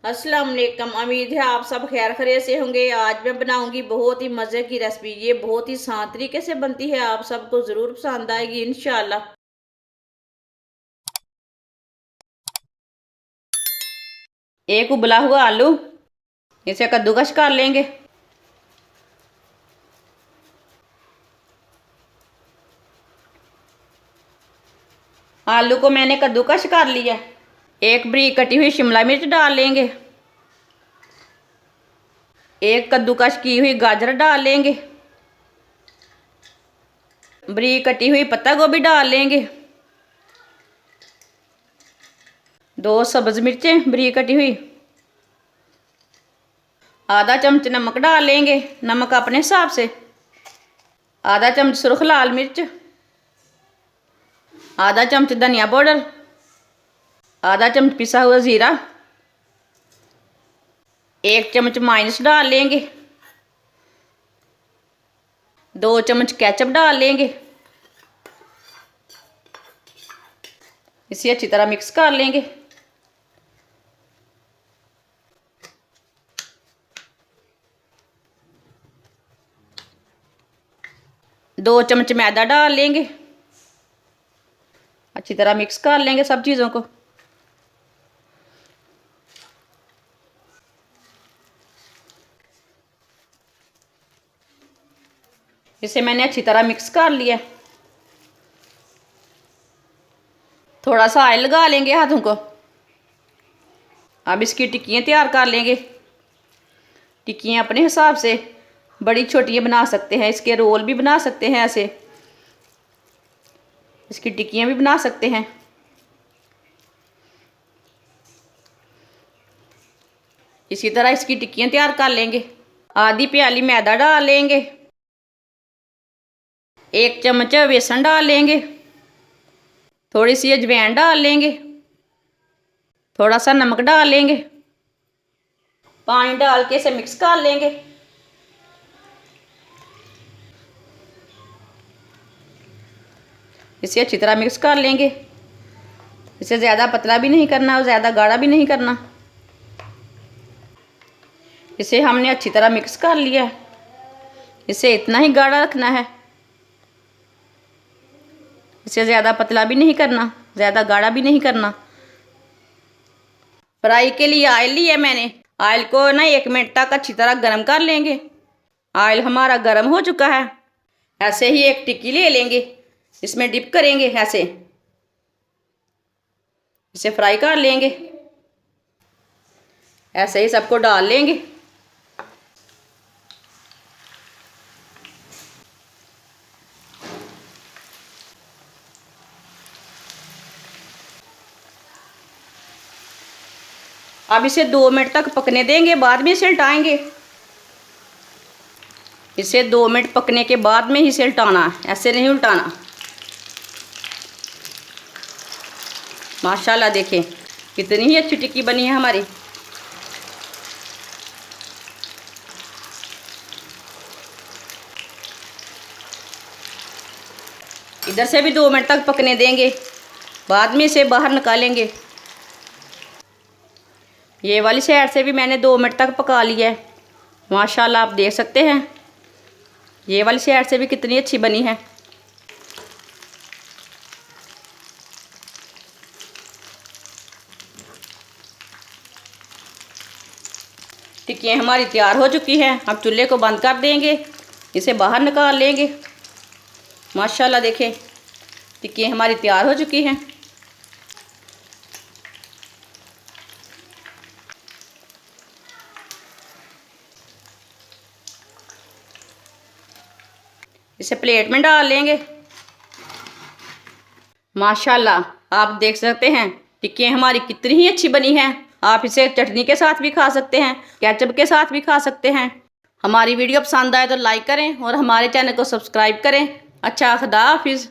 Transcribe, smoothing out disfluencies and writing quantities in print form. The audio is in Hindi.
अस्सलाम वालेकुम। उम्मीद है आप सब खैर खैरियत से होंगे। आज मैं बनाऊंगी बहुत ही मज़े की रेसिपी। ये बहुत ही आसान तरीके से बनती है, आप सबको ज़रूर पसंद आएगी इंशाल्लाह। एक उबला हुआ आलू, इसे कद्दूकस कर लेंगे। आलू को मैंने कद्दूकस कर लिया। एक बारीक कटी हुई शिमला मिर्च डाल लेंगे। एक कद्दूकस की हुई गाजर डाल लेंगे। बारीक कटी हुई पत्ता गोभी डाल लेंगे। 2 सब्ज मिर्चें बारीक कटी हुई। आधा चम्मच नमक डाल लेंगे, नमक अपने हिसाब से। आधा चम्मच सुर्ख लाल मिर्च। आधा चम्मच धनिया पाउडर। आधा चम्मच पिसा हुआ ज़ीरा। 1 चम्मच माइनस डाल लेंगे। 2 चम्मच केचप डाल लेंगे। इसे अच्छी तरह मिक्स कर लेंगे। दो चम्मच मैदा डाल लेंगे। अच्छी तरह मिक्स कर लेंगे सब चीज़ों को। इसे मैंने अच्छी तरह मिक्स कर लिया। थोड़ा सा ऑयल लगा लेंगे हाथों को। अब इसकी टिक्कियाँ तैयार कर लेंगे। टिक्कियाँ अपने हिसाब से बड़ी छोटी बना सकते हैं, इसके रोल भी बना सकते हैं, ऐसे इसकी टिक्कियाँ भी बना सकते हैं। इसी तरह इसकी टिक्कियाँ तैयार कर लेंगे। आधी प्याली मैदा डाल लेंगे। 1 चम्मच बेसन डाल लेंगे। थोड़ी सी अजवाइन डाल लेंगे। थोड़ा सा नमक डाल लेंगे। पानी डाल के इसे मिक्स कर लेंगे। इसे अच्छी तरह मिक्स कर लेंगे। इसे ज़्यादा पतला भी नहीं करना और ज़्यादा गाढ़ा भी नहीं करना। इसे हमने अच्छी तरह मिक्स कर लिया है। इसे इतना ही गाढ़ा रखना है। इसे ज़्यादा पतला भी नहीं करना, ज़्यादा गाढ़ा भी नहीं करना। फ्राई के लिए ऑयल लिया मैंने। ऑयल को ना 1 मिनट तक अच्छी तरह गर्म कर लेंगे। ऑयल हमारा गर्म हो चुका है। ऐसे ही एक टिक्की ले लेंगे, इसमें डिप करेंगे ऐसे। इसे फ्राई कर लेंगे। ऐसे ही सबको डाल लेंगे। अब इसे 2 मिनट तक पकने देंगे, बाद में इसे उल्टाएंगे। इसे 2 मिनट पकने के बाद में ही इसे उल्टाना है, ऐसे नहीं उल्टाना। माशाल्लाह देखें कितनी ही अच्छी टिक्की बनी है हमारी। इधर से भी 2 मिनट तक पकने देंगे, बाद में इसे बाहर निकालेंगे। ये वाली साइड से भी मैंने 2 मिनट तक पका लिया है। माशाल्लाह आप देख सकते हैं ये वाली साइड से भी कितनी अच्छी बनी है। टिक्कियाँ हमारी तैयार हो चुकी हैं। अब चूल्हे को बंद कर देंगे, इसे बाहर निकाल लेंगे। माशाल्लाह देखें टिक्कियाँ हमारी तैयार हो चुकी हैं। इसे प्लेट में डाल लेंगे। माशाल्लाह आप देख सकते हैं टिक्कियाँ हमारी कितनी ही अच्छी बनी हैं। आप इसे चटनी के साथ भी खा सकते हैं, केचप के साथ भी खा सकते हैं। हमारी वीडियो पसंद आए तो लाइक करें और हमारे चैनल को सब्सक्राइब करें। अच्छा, खुदा हाफिज़।